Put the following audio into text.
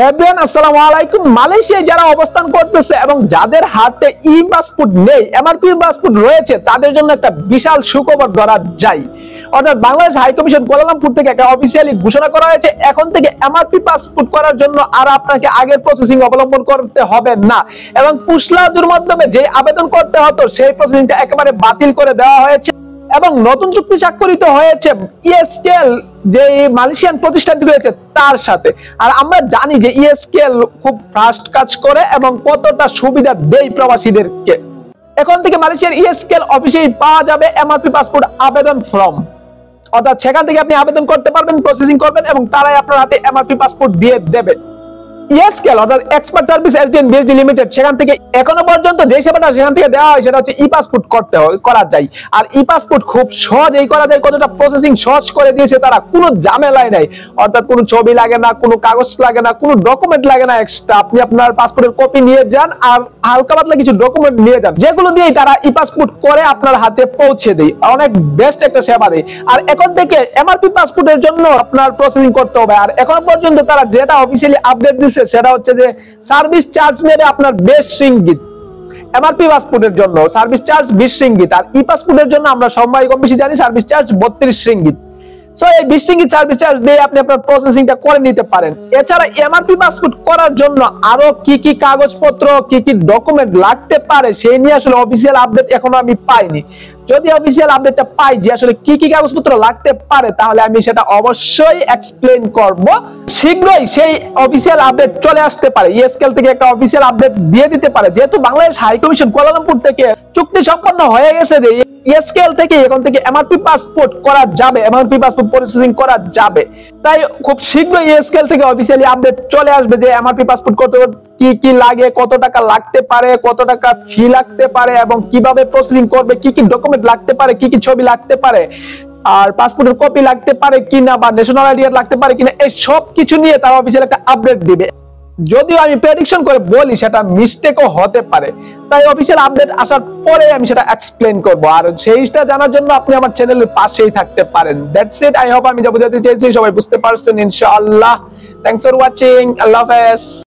Everyone আসসালামু আলাইকুম। মালয়েশিয়ায় যারা অবস্থান করতেছে এবং যাদের হাতে ই পাসপোর্ট নেই, এমআরপি পাসপোর্ট রয়েছে, তাদের জন্য একটা বিশাল সুখবর ধরা যায়। অর্থাৎ বাংলাদেশ হাই কমিশন কুয়ালালামপুর থেকে একটা অফিসিয়ালি ঘোষণা করা হয়েছে, এখন থেকে এমআরপি পাসপোর্ট করার জন্য আর আপনাকে আগের প্রসেসিং অবলম্বন করতে হবে না, এবং পুশলাদুর মাধ্যমে যে আবেদন করতে হতো সেই প্রসেসিংটা একেবারে বাতিল করে দেওয়া হয়েছে। এবং নতুন চুক্তি স্বাক্ষরিত হয়েছে ইএসকেএল যে মালয়েশিয়ান প্রতিষ্ঠানটি রয়েছে তার সাথে। আর আমরা জানি যে ইএসকেএল খুব ফাস্ট কাজ করে এবং কতটা সুবিধা দেয় প্রবাসীদেরকে। এখন থেকে মালয়েশিয়ার ইএসকেএল অফিসেই পাওয়া যাবে এমআরপি পাসপোর্ট আবেদন ফর্ম। অর্থাৎ সেখান থেকে আপনি আবেদন করতে পারবেন, প্রসেসিং করবেন এবং তারাই আপনার হাতে এমআরপি পাসপোর্ট দিয়ে দেবে। ইএসকেএল অর্থাৎ expert service agent BSD limited, সেখান থেকে এখনো পর্যন্ত যে সেবাটা সেখান থেকে দেওয়া হয় সেটা হচ্ছে ই পাসপোর্ট করা যায়। আর ই পাসপোর্ট খুব সহজেই করা যায়। কতটা প্রসেসিং সহজ করে দিয়েছে তারা, কোনো ঝামেলাই নাই। অর্থাৎ কোনো ছবি লাগে না, কোনো কাগজ লাগে না, কোনো ডকুমেন্ট লাগে না এক্সট্রা। আপনি আপনার পাসপোর্টের কপি নিয়ে যান আর হালকা পাতলা কিছু ডকুমেন্ট নিয়ে যান, যেগুলো দিয়েই তারা ই পাসপোর্ট করে আপনার হাতে পৌঁছে দেয়। অনেক বেস্ট একটা সেবা দেয়। আর এখন থেকে এমআরপি পাসপোর্টের জন্য আপনার প্রসেসিং করতে হবে। আর এখনো পর্যন্ত তারা যেটা অফিসিয়ালি আপডেট দিচ্ছে সেটা হচ্ছে যে সার্ভিস চার্জ নেবে আপনার 20 রিঙ্গিত। এমআরপি পাসপোর্টের জন্য সার্ভিস চার্জ 20 রিঙ্গিত, আর ই পাসপোর্টের জন্য আমরা সবাই কম বেশি জানি সার্ভিস চার্জ 32 রিঙ্গিত। সো এই 20 রিঙ্গিত সার্ভিস চার্জ দিয়ে আপনি আপনার প্রসেসিংটা করে নিতে পারেন। এছাড়া এমআরপি পাসপোর্ট করার জন্য আরো কি কি কাগজপত্র, কি কি ডকুমেন্ট লাগতে পারে সেই নিয়ে আসলে অফিসিয়াল আপডেট এখনো আমি পাইনি। যদি অফিসিয়াল আপডেটটা পাই যে আসলে কি কি কাগজপত্র লাগতে পারে, তাহলে আমি সেটা অবশ্যই এক্সপ্লেইন করব। শীঘ্রই সেই অফিসিয়াল আপডেট চলে আসতে পারে, ইএসকেএল থেকে একটা অফিসিয়াল আপডেট দিয়ে দিতে পারে। যেহেতু বাংলাদেশ হাই কমিশন কুয়ালালামপুর থেকে চুক্তি সম্পন্ন হয়ে গেছে যে ইএসকেএল থেকে এখন থেকে এমআরপি পাসপোর্ট করা যাবে, এমআরপি পাসপোর্ট প্রসেসিং করা যাবে, তাই খুব শীঘ্রই ইএসকেএল থেকে অফিসিয়ালি আপডেট চলে আসবে যে এমআরপি পাসপোর্ট করতে কি কি লাগে, কত টাকা লাগতে পারে, কত টাকা ফি লাগতে পারে, এবং কিভাবে প্রসেসিং করবে, কি কি ডকুমেন্ট লাগতে পারে, কি কি ছবি লাগতে পারে, আর পাসপোর্টের কপি লাগতে পারে কিনা, বা ন্যাশনাল আইডি লাগতে পারে কিনা, এই সব কিছু নিয়ে তারা অফিসিয়াল একটা আপডেট দিবে। যদিও আমি প্রেডিকশন করে বলি সেটা মিস্টেকও হতে পারে, তাই অফিসিয়াল আপডেট আসার পরে আমি সেটা এক্সপ্লেন করব। আর সেইটা জানার জন্য আপনি আমার চ্যানেলের পাশেই থাকতে পারেন। That's it. আই হোপ আমি যা বোঝাতে চেয়েছি সবাই বুঝতে পারছেন ইনশাআল্লাহ। Thanks for watching. আল্লাহ হাফেজ।